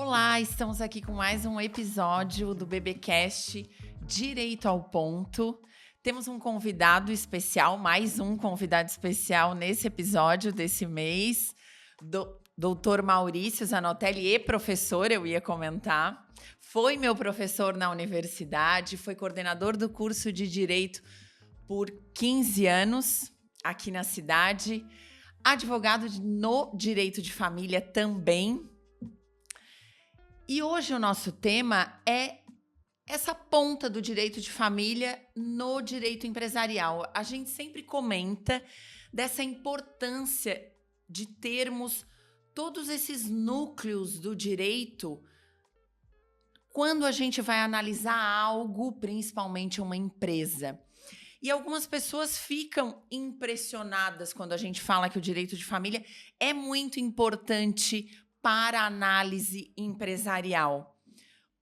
Olá, estamos aqui com mais um episódio do BBcast Direito ao Ponto. Temos um convidado especial, mais um convidado especial nesse episódio desse mês, Doutor Maurício Zanotelli, professor, eu ia comentar. Foi meu professor na universidade, foi coordenador do curso de Direito por 15 anos aqui na cidade, advogado no Direito de Família também. E hoje o nosso tema é essa ponta do direito de família no direito empresarial. A gente sempre comenta dessa importância de termos todos esses núcleos do direito quando a gente vai analisar algo, principalmente uma empresa. E algumas pessoas ficam impressionadas quando a gente fala que o direito de família é muito importante para a análise empresarial.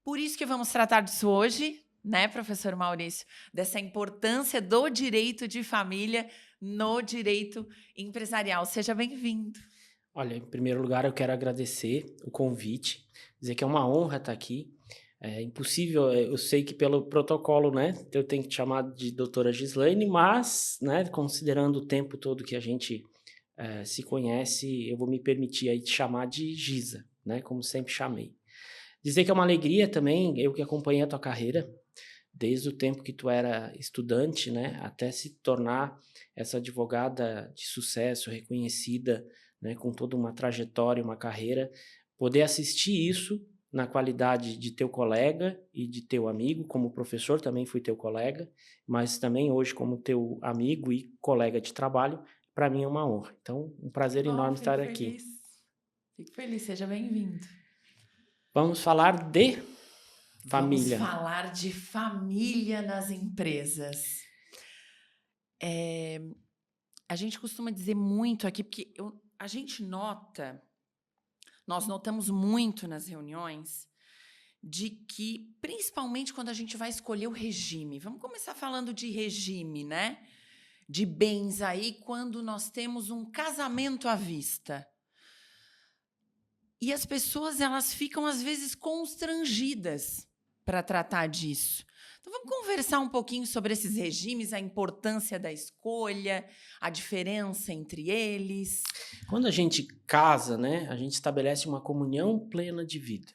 Por isso que vamos tratar disso hoje, né, professor Maurício? Dessa importância do direito de família no direito empresarial. Seja bem-vindo. Olha, em primeiro lugar, eu quero agradecer o convite, dizer que é uma honra estar aqui. É impossível, eu sei que pelo protocolo, né, eu tenho que te chamar de doutora Gislaine, mas, né, considerando o tempo todo que a gente se conhece, eu vou me permitir aí te chamar de Giza, né, como sempre chamei. Dizer que é uma alegria também, eu que acompanhei a tua carreira, desde o tempo que tu era estudante, né, até se tornar essa advogada de sucesso, reconhecida, né, com toda uma trajetória, uma carreira, poder assistir isso na qualidade de teu colega e de teu amigo, como professor também fui teu colega, mas também hoje como teu amigo e colega de trabalho, para mim é uma honra. Então, um prazer enorme estar aqui. Fico feliz, seja bem-vindo. Vamos falar de família. Vamos falar de família nas empresas. A gente costuma dizer muito aqui, porque a gente nós notamos muito nas reuniões, de que, principalmente quando a gente vai escolher o regime, vamos começar falando de regime, né? De bens aí, quando nós temos um casamento à vista. E as pessoas, elas ficam, às vezes, constrangidas para tratar disso. Então, vamos conversar um pouquinho sobre esses regimes, a importância da escolha, a diferença entre eles. Quando a gente casa, né, a gente estabelece uma comunhão plena de vida.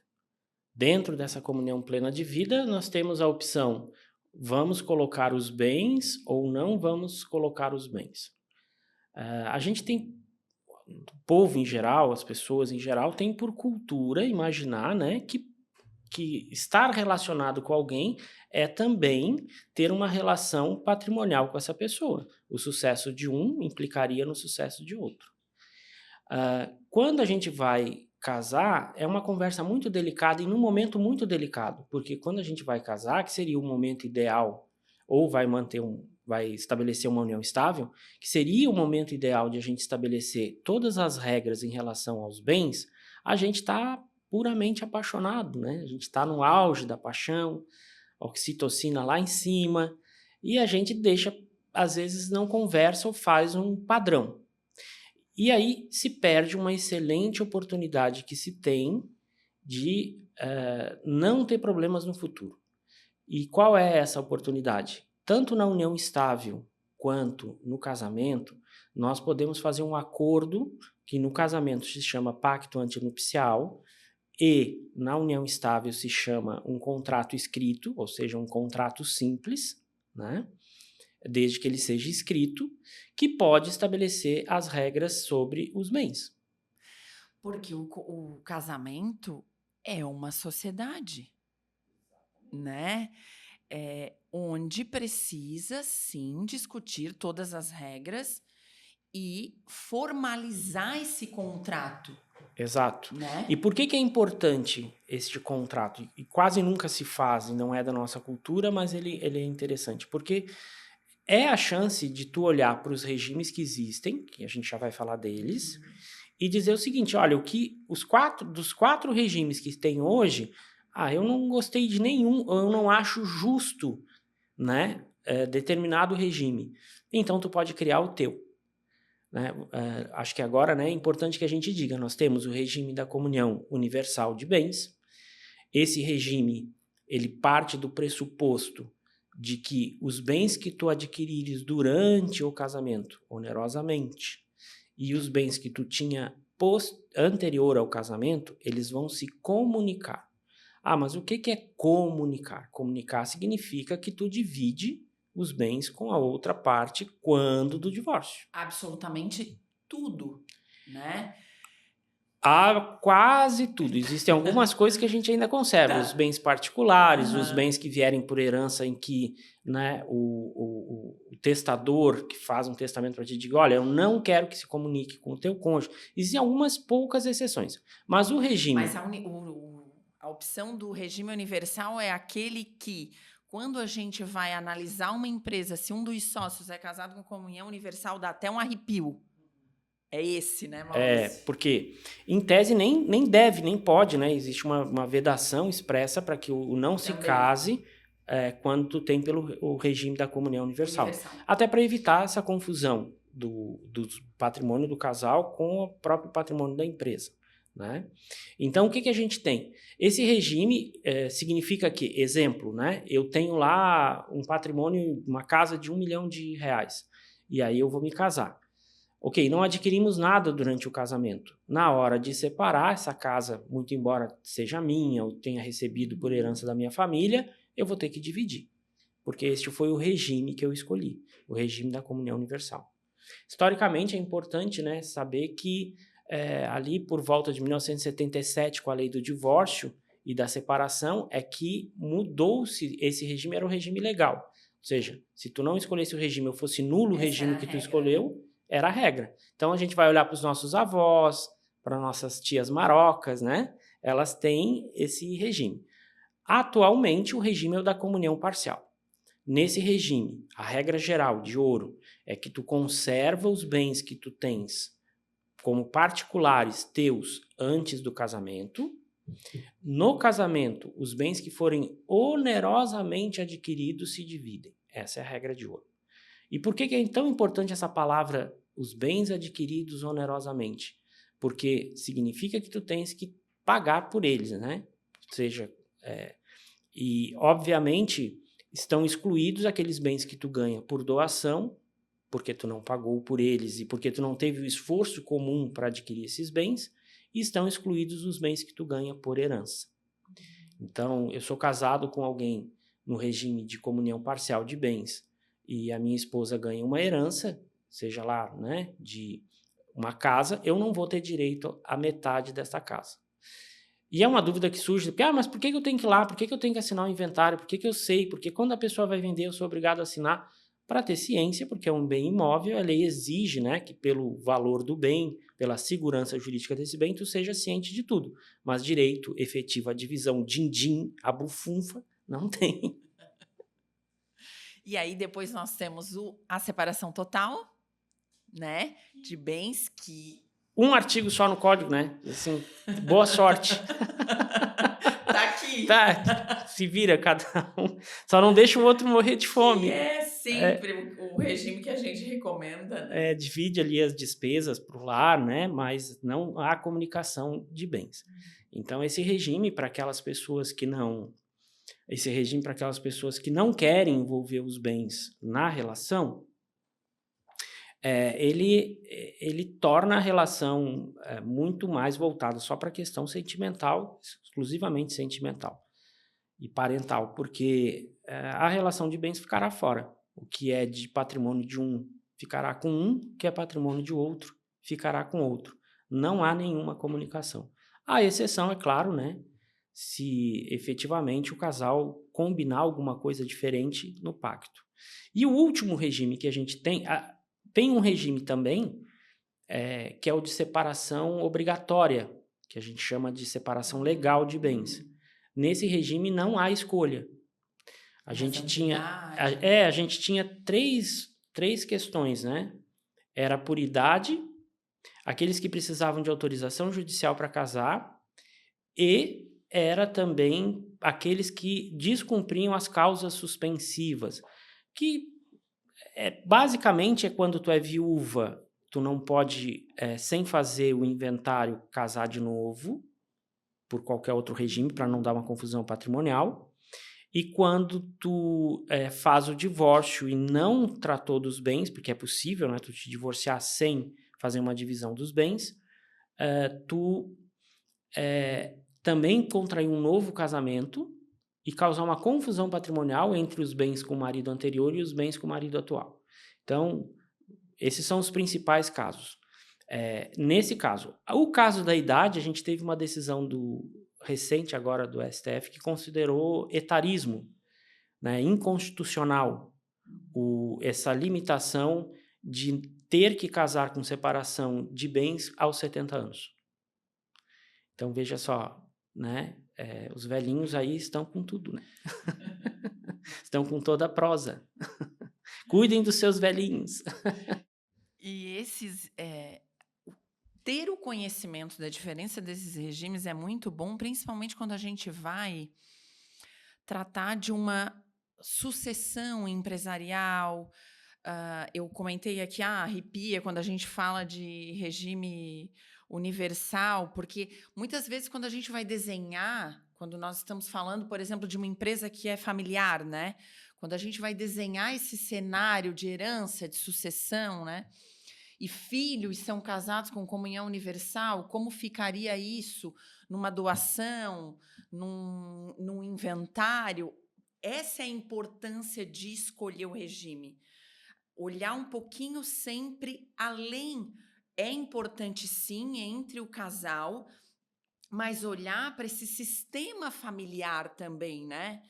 Dentro dessa comunhão plena de vida, nós temos a opção: vamos colocar os bens ou não vamos colocar os bens. A gente tem, o povo em geral, as pessoas em geral, tem por cultura imaginar, né, que estar relacionado com alguém é também ter uma relação patrimonial com essa pessoa. O sucesso de um implicaria no sucesso de outro. Quando a gente vai casar, é uma conversa muito delicada e num momento muito delicado, porque quando a gente vai casar, que seria o momento ideal, ou vai estabelecer uma união estável, que seria o momento ideal de a gente estabelecer todas as regras em relação aos bens, a gente está puramente apaixonado, né? A gente está no auge da paixão, oxitocina lá em cima, e a gente deixa, às vezes não conversa ou faz um padrão. E aí se perde uma excelente oportunidade que se tem de não ter problemas no futuro. E qual é essa oportunidade? Tanto na união estável quanto no casamento, nós podemos fazer um acordo que no casamento se chama pacto antinupcial e na união estável se chama um contrato escrito, ou seja, um contrato simples, né? Desde que ele seja escrito, que pode estabelecer as regras sobre os bens. Porque o casamento é uma sociedade, né? Onde precisa, sim, discutir todas as regras e formalizar esse contrato. Exato. Né? E por que é importante este contrato? E quase nunca se faz, e não é da nossa cultura, mas ele é interessante. Porque é a chance de tu olhar para os regimes que existem, que a gente já vai falar deles, e dizer o seguinte: olha, dos quatro regimes que tem hoje, eu não gostei de nenhum, eu não acho justo, né, determinado regime. Então tu pode criar o teu. né? Acho que agora, né, é importante que a gente diga, nós temos o regime da comunhão universal de bens. Esse regime, ele parte do pressuposto de que os bens que tu adquirires durante o casamento, onerosamente, e os bens que tu tinha anterior ao casamento, eles vão se comunicar. Ah, mas o que é comunicar? Comunicar significa que tu divide os bens com a outra parte quando do divórcio. Absolutamente tudo, né? Quase tudo. Existem algumas coisas que a gente ainda conserva. Os bens particulares, os bens que vierem por herança em que, né, o testador que faz um testamento para ti diga, olha, eu não quero que se comunique com o teu cônjuge. Existem algumas poucas exceções. Mas o regime... Mas a opção do regime universal é aquele que, quando a gente vai analisar uma empresa, se um dos sócios é casado com comunhão universal, dá até um arrepio. É esse, né, Maurício? Porque, em tese, nem deve, nem pode, né? Existe uma vedação expressa para que o não se case quando tu tem o regime da comunhão universal. Até para evitar essa confusão do patrimônio do casal com o próprio patrimônio da empresa, né? Então, o que a gente tem? Esse regime significa que, exemplo, né? Eu tenho lá um patrimônio, uma casa de R$1 milhão, e aí eu vou me casar. Ok, não adquirimos nada durante o casamento. Na hora de separar essa casa, muito embora seja minha ou tenha recebido por herança da minha família, eu vou ter que dividir. Porque este foi o regime que eu escolhi, o regime da comunhão universal. Historicamente é importante, né, saber que ali por volta de 1977, com a lei do divórcio e da separação, é que mudou-se esse regime, era o regime legal. Ou seja, se tu não escolhesse o regime ou fosse nulo o regime que tu escolheu, era a regra. Então, a gente vai olhar para os nossos avós, para nossas tias marocas, né? Elas têm esse regime. Atualmente, o regime é o da comunhão parcial. Nesse regime, a regra geral de ouro é que tu conserva os bens que tu tens como particulares teus antes do casamento. No casamento, os bens que forem onerosamente adquiridos se dividem. Essa é a regra de ouro. E por que é tão importante essa palavra, os bens adquiridos onerosamente? Porque significa que tu tens que pagar por eles, né? Ou seja, e obviamente estão excluídos aqueles bens que tu ganha por doação, porque tu não pagou por eles e porque tu não teve o esforço comum para adquirir esses bens, e estão excluídos os bens que tu ganha por herança. Então, eu sou casado com alguém no regime de comunhão parcial de bens, e a minha esposa ganha uma herança, seja lá, né, de uma casa, eu não vou ter direito à metade dessa casa. E é uma dúvida que surge, porque, mas por que eu tenho que ir lá? Por que eu tenho que assinar o inventário? Por que eu sei? Porque quando a pessoa vai vender, eu sou obrigado a assinar para ter ciência, porque é um bem imóvel, a lei exige, né, que pelo valor do bem, pela segurança jurídica desse bem, tu seja ciente de tudo. Mas direito efetivo à divisão din-din, a bufunfa, não tem. E aí depois nós temos a separação total, né, de bens que... Um artigo só no código, né? Assim, boa sorte. Tá aqui. Tá, se vira cada um. Só não deixa o outro morrer de fome. E é sempre o regime que a gente recomenda, né? Divide ali as despesas pro lar, né? Mas não há comunicação de bens. Então, esse regime para aquelas pessoas que não querem envolver os bens na relação, ele torna a relação muito mais voltada só para a questão sentimental, exclusivamente sentimental e parental, porque a relação de bens ficará fora. O que é de patrimônio de um ficará com um, o que é patrimônio de outro ficará com outro. Não há nenhuma comunicação. A exceção, é claro, né? Se efetivamente o casal combinar alguma coisa diferente no pacto. E o último regime que a gente tem... Tem um regime também, que é o de separação obrigatória, que a gente chama de separação legal de bens. Nesse regime não há escolha. A gente tinha três questões, né? Era por idade, aqueles que precisavam de autorização judicial para casar, e era também aqueles que descumpriam as causas suspensivas, que basicamente é quando tu é viúva tu não pode, sem fazer o inventário, casar de novo, por qualquer outro regime, para não dar uma confusão patrimonial. E quando tu faz o divórcio e não tratou dos bens, porque é possível, né, tu te divorciar sem fazer uma divisão dos bens, tu também contrair um novo casamento e causar uma confusão patrimonial entre os bens com o marido anterior e os bens com o marido atual. Então, esses são os principais casos. Nesse caso, o caso da idade, a gente teve uma decisão recente agora do STF que considerou etarismo, né, inconstitucional, essa limitação de ter que casar com separação de bens aos 70 anos. Então, veja só, né? Os velhinhos aí estão com tudo, né? Estão com toda a prosa. Cuidem dos seus velhinhos. E ter o conhecimento da diferença desses regimes é muito bom, principalmente quando a gente vai tratar de uma sucessão empresarial. Eu comentei aqui, arrepia quando a gente fala de regime universal, porque muitas vezes quando a gente vai desenhar, quando nós estamos falando, por exemplo, de uma empresa que é familiar, né? Quando a gente vai desenhar esse cenário de herança, de sucessão, né? E filhos são casados com comunhão universal, como ficaria isso numa doação, num inventário? Essa é a importância de escolher o regime. Olhar um pouquinho sempre além. É importante, sim, entre o casal, mas olhar para esse sistema familiar também, né?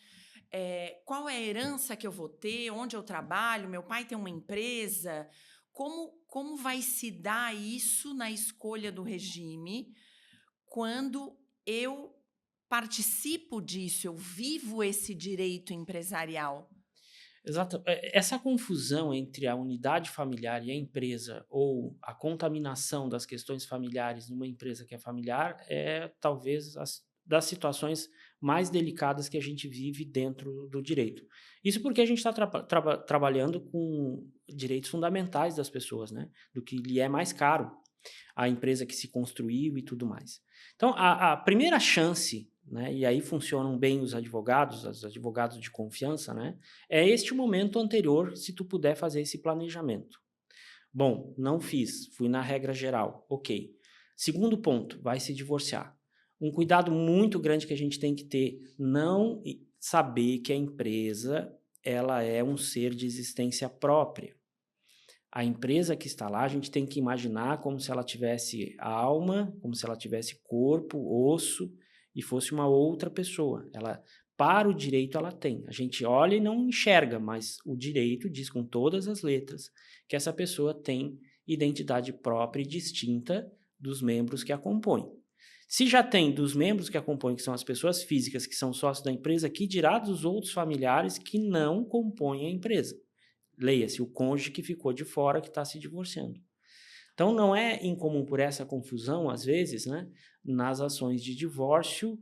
Qual é a herança que eu vou ter? Onde eu trabalho? Meu pai tem uma empresa? Como vai se dar isso na escolha do regime quando eu participo disso, eu vivo esse direito empresarial? Exato. Essa confusão entre a unidade familiar e a empresa, ou a contaminação das questões familiares numa empresa que é familiar, é talvez das situações mais delicadas que a gente vive dentro do direito. Isso porque a gente está trabalhando com direitos fundamentais das pessoas, né? Do que lhe é mais caro, a empresa que se construiu e tudo mais. Então, a primeira chance, né, e aí funcionam bem os advogados de confiança, né, é este momento anterior, se tu puder fazer esse planejamento. Bom, não fiz, fui na regra geral, ok. Segundo ponto, vai se divorciar. Um cuidado muito grande que a gente tem que ter, não saber que a empresa ela é um ser de existência própria. A empresa que está lá, a gente tem que imaginar como se ela tivesse alma, como se ela tivesse corpo, osso, e fosse uma outra pessoa. Para o direito, ela tem. A gente olha e não enxerga, mas o direito diz com todas as letras que essa pessoa tem identidade própria e distinta dos membros que a compõem. Se já tem dos membros que a compõem, que são as pessoas físicas que são sócios da empresa, que dirá dos outros familiares que não compõem a empresa. Leia-se, o cônjuge que ficou de fora, que está se divorciando. Então, não é incomum por essa confusão, às vezes, né, nas ações de divórcio,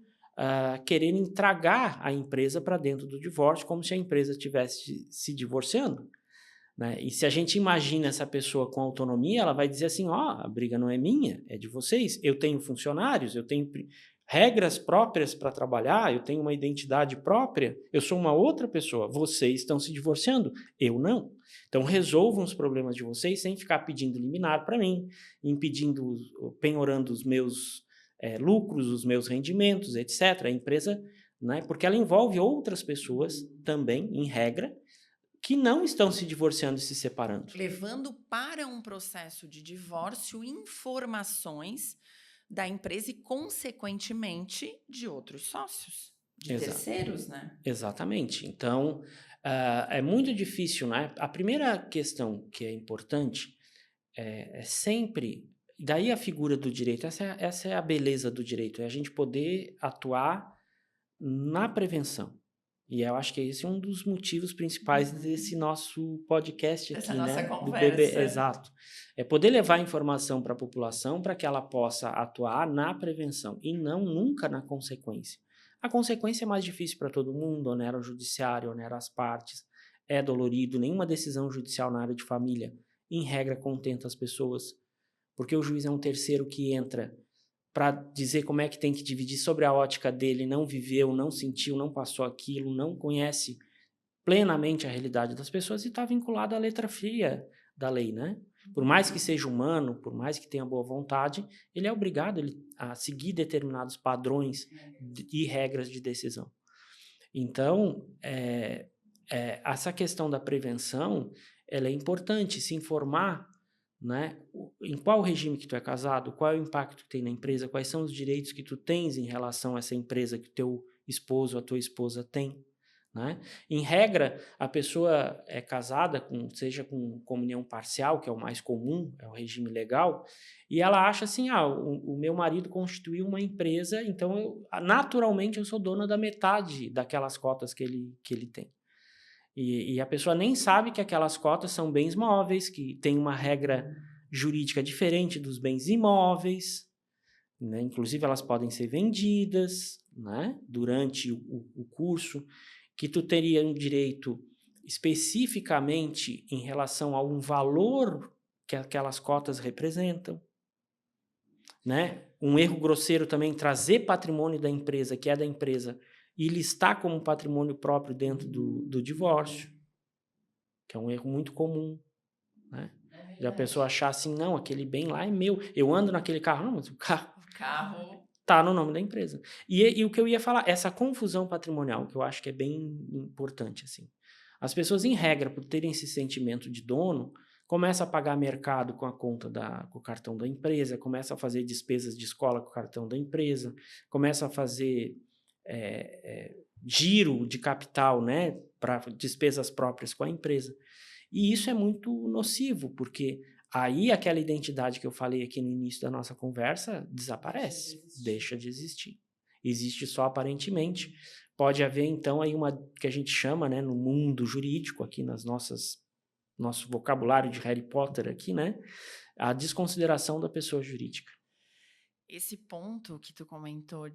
quererem tragar a empresa para dentro do divórcio, como se a empresa estivesse se divorciando. Né? E se a gente imagina essa pessoa com autonomia, ela vai dizer assim, a briga não é minha, é de vocês. Eu tenho funcionários, eu tenho regras próprias para trabalhar, eu tenho uma identidade própria, eu sou uma outra pessoa, vocês estão se divorciando, eu não. Então resolvam os problemas de vocês sem ficar pedindo liminar para mim, penhorando os meus lucros, os meus rendimentos, etc. A empresa, né, porque ela envolve outras pessoas também, em regra, que não estão se divorciando e se separando. Levando para um processo de divórcio informações da empresa e, consequentemente, de outros sócios, de terceiros, né? Exatamente. Então, é muito difícil, né? A primeira questão que é importante é sempre... Daí a figura do direito, essa é a beleza do direito, é a gente poder atuar na prevenção. E eu acho que esse é um dos motivos principais desse nosso podcast aqui, nossa né? Conversa. Do bebê, exato. É poder levar informação para a população para que ela possa atuar na prevenção e não nunca na consequência. A consequência é mais difícil para todo mundo, onera o judiciário, onera as partes, é dolorido, nenhuma decisão judicial na área de família em regra, contenta as pessoas, porque o juiz é um terceiro que entra para dizer como é que tem que dividir sobre a ótica dele, não viveu, não sentiu, não passou aquilo, não conhece plenamente a realidade das pessoas e está vinculado à letra fria da lei, né? Por mais que seja humano, por mais que tenha boa vontade, ele é obrigado a seguir determinados padrões e regras de decisão. Então, essa questão da prevenção, ela é importante, se informar, né? Em qual regime que tu é casado, qual é o impacto que tem na empresa, quais são os direitos que tu tens em relação a essa empresa que teu esposo ou a tua esposa tem. Né? Em regra, a pessoa é casada, seja com comunhão parcial, que é o mais comum, é o regime legal, e ela acha assim, o meu marido constituiu uma empresa, então naturalmente eu sou dona da metade daquelas cotas que ele tem. E a pessoa nem sabe que aquelas cotas são bens móveis, que tem uma regra jurídica diferente dos bens imóveis, né? Inclusive elas podem ser vendidas, né? Durante o curso, que tu teria um direito especificamente em relação a um valor que aquelas cotas representam, né? Um erro grosseiro também, trazer patrimônio da empresa, que é da empresa, e listar como patrimônio próprio dentro do divórcio, que é um erro muito comum, né? E a pessoa achar assim, não, aquele bem lá é meu, eu ando naquele carro, não, mas o carro tá no nome da empresa. E o que eu ia falar, essa confusão patrimonial, que eu acho que é bem importante, assim. As pessoas, em regra, por terem esse sentimento de dono, começam a pagar mercado com a conta com o cartão da empresa, começam a fazer despesas de escola com o cartão da empresa, começam a fazer giro de capital, né, para despesas próprias com a empresa. E isso é muito nocivo, porque aí aquela identidade que eu falei aqui no início da nossa conversa desaparece, deixa de existir. Existe só aparentemente. Pode haver, então, aí uma que a gente chama, né, no mundo jurídico, aqui nosso vocabulário de Harry Potter aqui, né, a desconsideração da pessoa jurídica. Esse ponto que tu comentou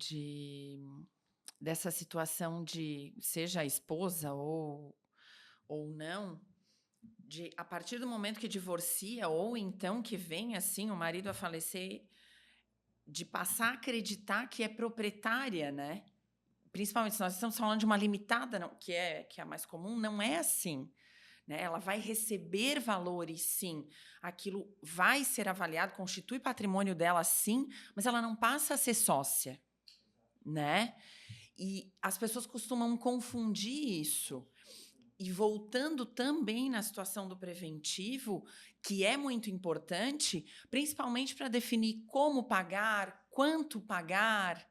dessa situação de seja a esposa ou não, a partir do momento que divorcia, ou então que vem assim o marido a falecer, de passar a acreditar que é proprietária, né? Principalmente se nós estamos falando de uma limitada, não, que é a mais comum, não é assim. Né? Ela vai receber valores, sim. Aquilo vai ser avaliado, constitui patrimônio dela, sim, mas ela não passa a ser sócia. Né? E as pessoas costumam confundir isso. E voltando também na situação do preventivo, que é muito importante, principalmente para definir como pagar, quanto pagar,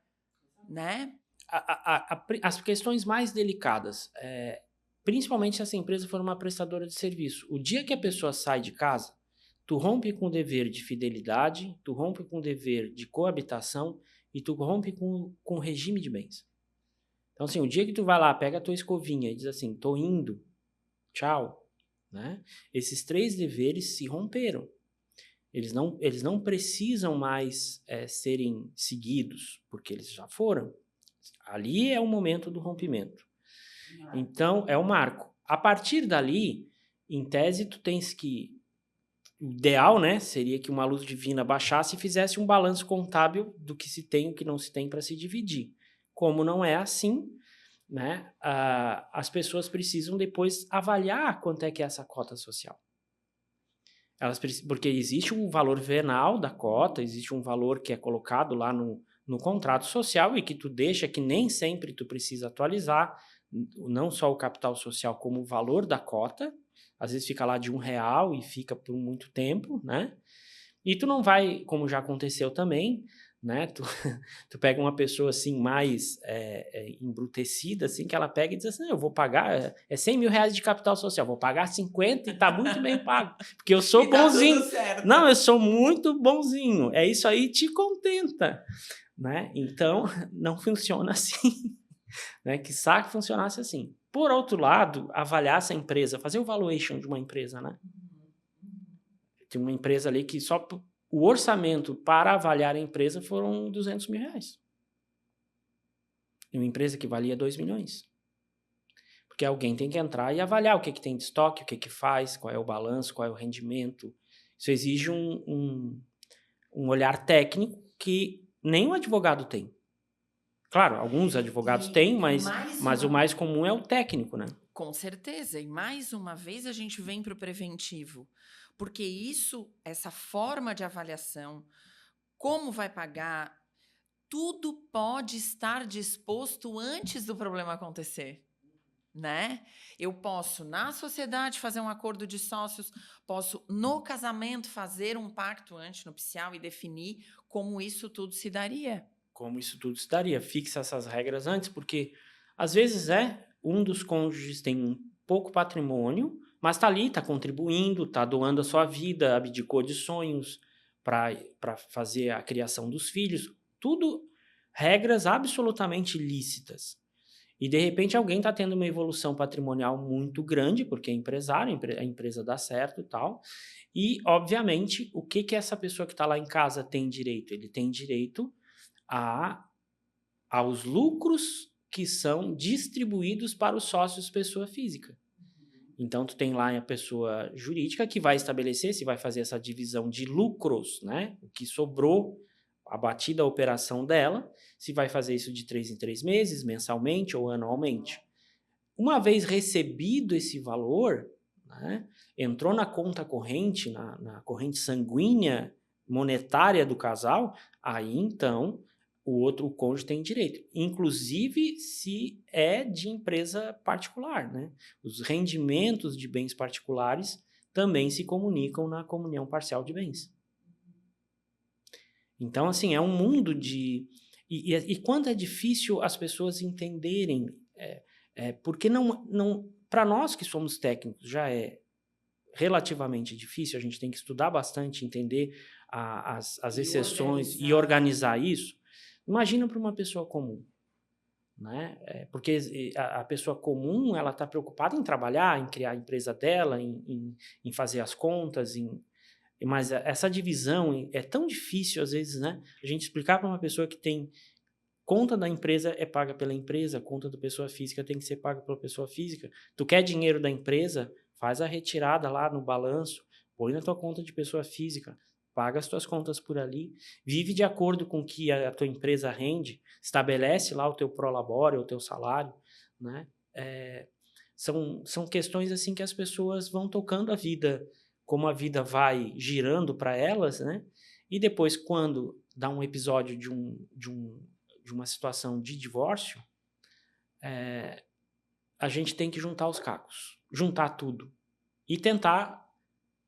né? As questões mais delicadas, principalmente se essa empresa for uma prestadora de serviço. O dia que a pessoa sai de casa, tu rompe com o dever de fidelidade, tu rompe com o dever de coabitação e tu rompe com o regime de bens. Então, assim, o dia que tu vai lá, pega a tua escovinha e diz assim, tô indo, tchau, né? Esses 3 deveres se romperam. Eles não precisam mais serem seguidos, porque eles já foram. Ali é o momento do rompimento. Então, é o marco. A partir dali, em tese, tu tens que... O ideal, né, seria que uma luz divina baixasse e fizesse um balanço contábil do que se tem e o que não se tem para se dividir. Como não é assim, né, as pessoas precisam depois avaliar quanto é que é essa cota social. Porque existe um valor venal da cota, existe um valor que é colocado lá no contrato social e que tu deixa que nem sempre tu precisa atualizar, não só o capital social como o valor da cota, às vezes fica lá de R$1 e fica por muito tempo, né? E tu não vai, como já aconteceu também, né? Tu pega uma pessoa assim mais embrutecida, assim, que ela pega e diz assim, eu vou pagar, R$100 mil de capital social, vou pagar 50 e tá muito bem pago, porque eu sou bonzinho. Tá tudo certo. Não, eu sou muito bonzinho, é isso aí, te contenta, né? Então, não funciona assim, né? Quiçá que funcionasse assim. Por outro lado, avaliar essa empresa, fazer o valuation de uma empresa, né? Tem uma empresa ali que só o orçamento para avaliar a empresa foram R$200 mil. E uma empresa que valia 2 milhões. Porque alguém tem que entrar e avaliar o que tem de estoque, o que faz, qual é o balanço, qual é o rendimento. Isso exige um olhar técnico que nem o advogado tem. Claro, alguns advogados têm, mas o mais comum é o técnico, né? Com certeza. E mais uma vez a gente vem para o preventivo. Porque essa forma de avaliação, como vai pagar, tudo pode estar disposto antes do problema acontecer. Né? Eu posso, na sociedade, fazer um acordo de sócios, posso, no casamento, fazer um pacto antinupcial e definir como isso tudo se daria. Como isso tudo se daria. Fixa essas regras antes, porque às vezes um dos cônjuges tem um pouco patrimônio, mas está ali, está contribuindo, está doando a sua vida, abdicou de sonhos para fazer a criação dos filhos. Tudo regras absolutamente lícitas. E, de repente, alguém está tendo uma evolução patrimonial muito grande, porque é empresário, a empresa dá certo e tal. E, obviamente, o que essa pessoa que está lá em casa tem direito? Ele tem direito aos lucros que são distribuídos para os sócios pessoa física. Então, tu tem lá a pessoa jurídica que vai estabelecer se vai fazer essa divisão de lucros, né? O que sobrou, abatida a operação dela, se vai fazer isso de 3 em 3 meses, mensalmente ou anualmente. Uma vez recebido esse valor, né, entrou na conta corrente, na corrente sanguínea monetária do casal, aí então o cônjuge tem direito, inclusive se é de empresa particular, né? Os rendimentos de bens particulares também se comunicam na comunhão parcial de bens. Então, assim, é um mundo de... E quando é difícil as pessoas entenderem, porque não para nós que somos técnicos já é relativamente difícil, a gente tem que estudar bastante, entender as exceções e organizar isso. Imagina para uma pessoa comum, né? Porque a pessoa comum, ela está preocupada em trabalhar, em criar a empresa dela, em fazer as contas, mas essa divisão é tão difícil às vezes, né? A gente explicar para uma pessoa que tem conta da empresa é paga pela empresa, conta da pessoa física tem que ser paga pela pessoa física. Tu quer dinheiro da empresa, faz a retirada lá no balanço, põe na tua conta de pessoa física, paga as tuas contas por ali, vive de acordo com o que a tua empresa rende, estabelece lá o teu prolabore, o teu salário, né? São questões assim que as pessoas vão tocando a vida, como a vida vai girando para elas, né? E depois, quando dá um episódio de uma situação de divórcio, a gente tem que juntar os cacos, juntar tudo e tentar,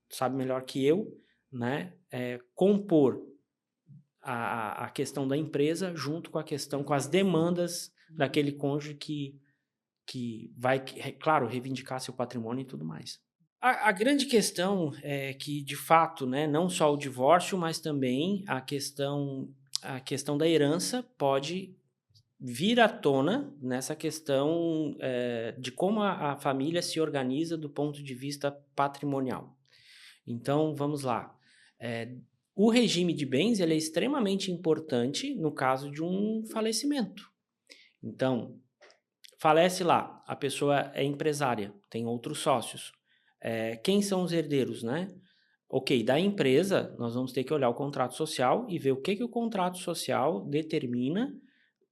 sabe melhor que eu, né, compor a questão da empresa junto com a questão, com as demandas daquele cônjuge que vai, claro, reivindicar seu patrimônio e tudo mais. A grande questão é que, de fato, né, não só o divórcio, mas também a questão da herança pode vir à tona nessa questão de como a família se organiza do ponto de vista patrimonial. Então, vamos lá. O regime de bens ele é extremamente importante no caso de um falecimento. Então, falece lá, a pessoa é empresária, tem outros sócios. Quem são os herdeiros, né? Ok, da empresa, nós vamos ter que olhar o contrato social e ver o que o contrato social determina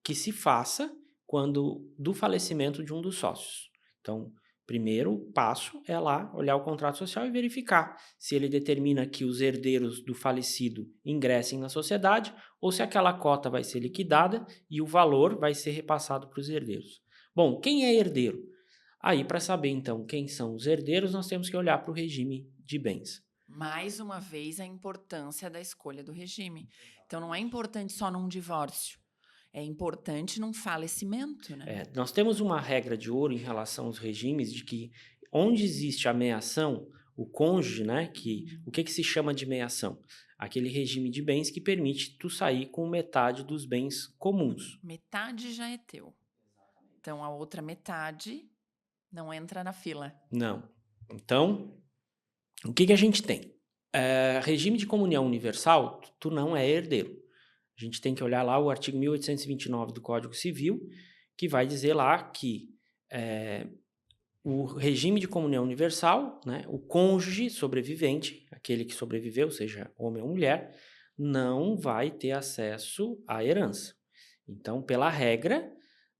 que se faça quando do falecimento de um dos sócios. Então, primeiro passo é lá olhar o contrato social e verificar se ele determina que os herdeiros do falecido ingressem na sociedade ou se aquela cota vai ser liquidada e o valor vai ser repassado para os herdeiros. Bom, quem é herdeiro? Aí, para saber, então, quem são os herdeiros, nós temos que olhar para o regime de bens. Mais uma vez, a importância da escolha do regime. Então, não é importante só num divórcio. É importante num falecimento, né? Nós temos uma regra de ouro em relação aos regimes de que onde existe a meação, o cônjuge, né? O que se chama de meação? Aquele regime de bens que permite tu sair com metade dos bens comuns. Metade já é teu. Então, a outra metade não entra na fila. Não. Então, o que a gente tem? Regime de comunhão universal, tu não é herdeiro. A gente tem que olhar lá o artigo 1829 do Código Civil, que vai dizer lá que o regime de comunhão universal, né, o cônjuge sobrevivente, aquele que sobreviveu, seja homem ou mulher, não vai ter acesso à herança. Então, pela regra,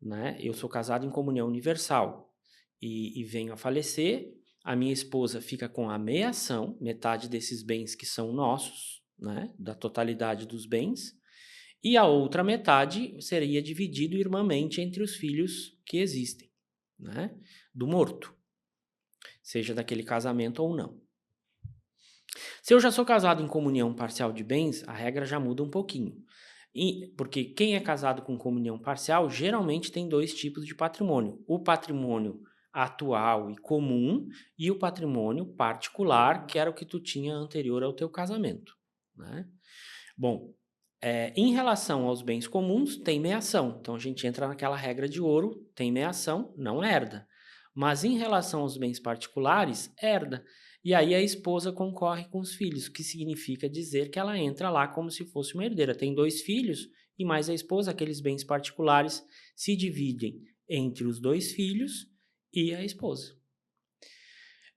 né, eu sou casado em comunhão universal e venho a falecer, a minha esposa fica com a meia ação, metade desses bens que são nossos, né, da totalidade dos bens, e a outra metade seria dividido irmãmente entre os filhos que existem, né, do morto, seja daquele casamento ou não. Se eu já sou casado em comunhão parcial de bens, a regra já muda um pouquinho. Porque quem é casado com comunhão parcial geralmente tem dois tipos de patrimônio: o patrimônio atual e comum e o patrimônio particular, que era o que tu tinha anterior ao teu casamento, né? Bom, em relação aos bens comuns, tem meação. Então, a gente entra naquela regra de ouro, tem meação, não herda. Mas em relação aos bens particulares, herda. E aí a esposa concorre com os filhos, o que significa dizer que ela entra lá como se fosse uma herdeira. Tem 2 filhos e mais a esposa, aqueles bens particulares se dividem entre os 2 filhos e a esposa.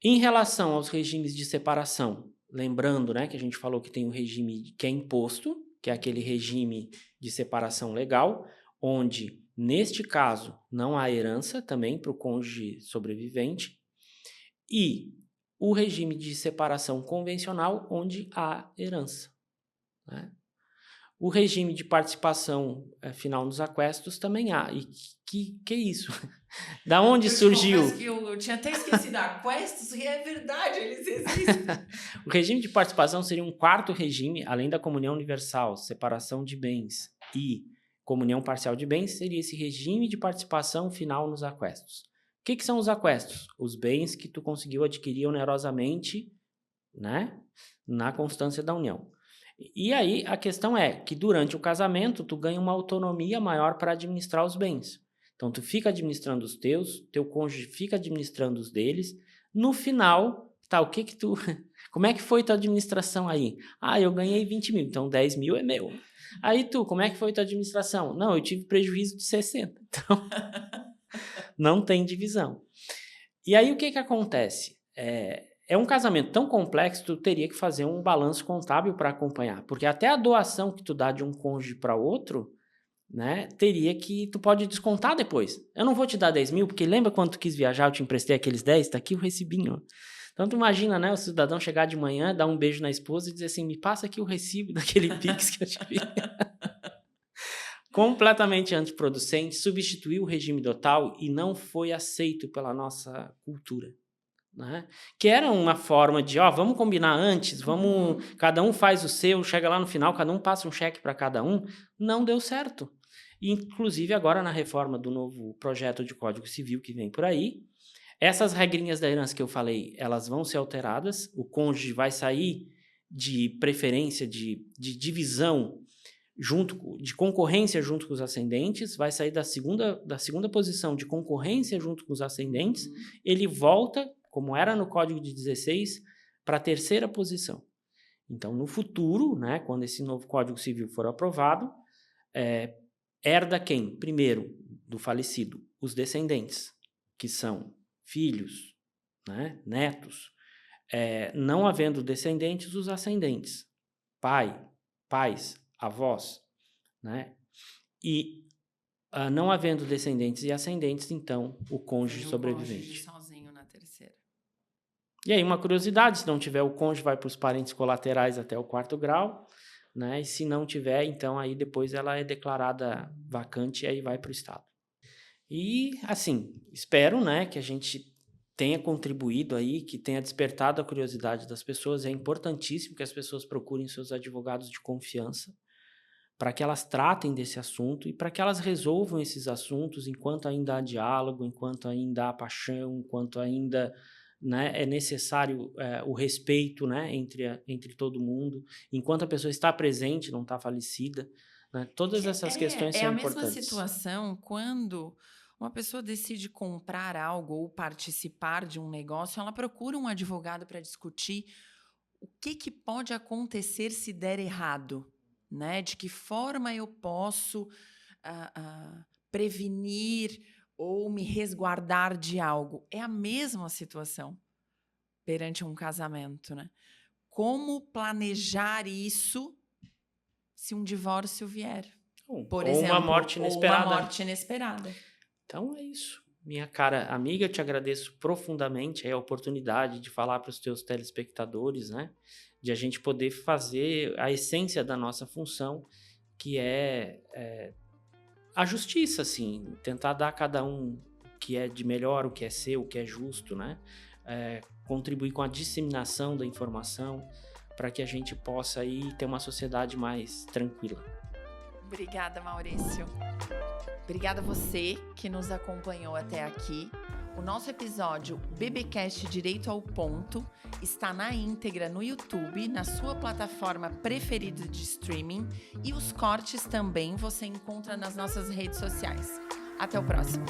Em relação aos regimes de separação, lembrando, né, que a gente falou que tem um regime que é imposto, que é aquele regime de separação legal, onde, neste caso, não há herança também para o cônjuge sobrevivente, e o regime de separação convencional, onde há herança, né? O regime de participação final nos aquestos também há. E que é isso? Da onde surgiu? Confesso que eu tinha até esquecido aquestos, e é verdade, eles existem. O regime de participação seria um quarto regime, além da comunhão universal, separação de bens e comunhão parcial de bens, seria esse regime de participação final nos aquestos. O que são os aquestos? Os bens que tu conseguiu adquirir onerosamente, né, na constância da união. E aí a questão é que durante o casamento tu ganha uma autonomia maior para administrar os bens. Então tu fica administrando os teus, teu cônjuge fica administrando os deles. No final, tá, o que que tu... Como é que foi tua administração aí? Ah, eu ganhei 20 mil, então 10 mil é meu. Aí tu, como é que foi tua administração? Não, eu tive prejuízo de 60. Então, não tem divisão. E aí o que que acontece? É um casamento tão complexo, tu teria que fazer um balanço contábil para acompanhar, porque até a doação que tu dá de um cônjuge para outro, né, tu pode descontar depois. Eu não vou te dar 10 mil, porque lembra quando tu quis viajar, eu te emprestei aqueles 10, tá aqui o recibinho. Então tu imagina, né, o cidadão chegar de manhã, dar um beijo na esposa e dizer assim, me passa aqui o recibo daquele Pix que eu te vi. Completamente antiproducente, substituiu o regime total e não foi aceito pela nossa cultura. Né? Que era uma forma de, vamos combinar antes, cada um faz o seu, chega lá no final, cada um passa um cheque para cada um. Não deu certo. Inclusive agora na reforma do novo projeto de Código Civil que vem por aí, essas regrinhas da herança que eu falei, elas vão ser alteradas, o cônjuge vai sair de preferência de divisão de concorrência junto com os ascendentes, vai sair da segunda posição de concorrência junto com os ascendentes, ele volta, como era no Código de 16, para a terceira posição. Então, no futuro, né, quando esse novo Código Civil for aprovado, herda quem? Primeiro, do falecido, os descendentes, que são filhos, né, netos. Não havendo descendentes, os ascendentes, pais, avós, né? E não havendo descendentes e ascendentes, então, o cônjuge sobrevivente. Cônjuge sozinho na terceira. E aí, uma curiosidade, se não tiver o cônjuge, vai para os parentes colaterais até o 4º grau, né? E se não tiver, então, aí depois ela é declarada vacante e aí vai para o Estado. E, assim, espero, né, que a gente tenha contribuído aí, que tenha despertado a curiosidade das pessoas. É importantíssimo que as pessoas procurem seus advogados de confiança para que elas tratem desse assunto e para que elas resolvam esses assuntos enquanto ainda há diálogo, enquanto ainda há paixão, enquanto ainda, né, é necessário o respeito, né, entre todo mundo, enquanto a pessoa está presente, não está falecida. Né, todas essas questões são importantes. É a mesma situação quando uma pessoa decide comprar algo ou participar de um negócio, ela procura um advogado para discutir o que pode acontecer se der errado, né? De que forma eu posso prevenir ou me resguardar de algo. É a mesma situação perante um casamento, né? Como planejar isso se um divórcio vier? Por ou exemplo, uma morte inesperada. Ou uma morte inesperada. Então é isso. Minha cara amiga, eu te agradeço profundamente a oportunidade de falar para os teus telespectadores, né? De a gente poder fazer a essência da nossa função, que é a justiça, assim, tentar dar a cada um o que é de melhor, o que é seu, o que é justo, né? Contribuir com a disseminação da informação para que a gente possa aí ter uma sociedade mais tranquila. Obrigada, Maurício. Obrigada a você que nos acompanhou até aqui. O nosso episódio BBcast Direito ao Ponto está na íntegra no YouTube, na sua plataforma preferida de streaming, e os cortes também você encontra nas nossas redes sociais. Até o próximo.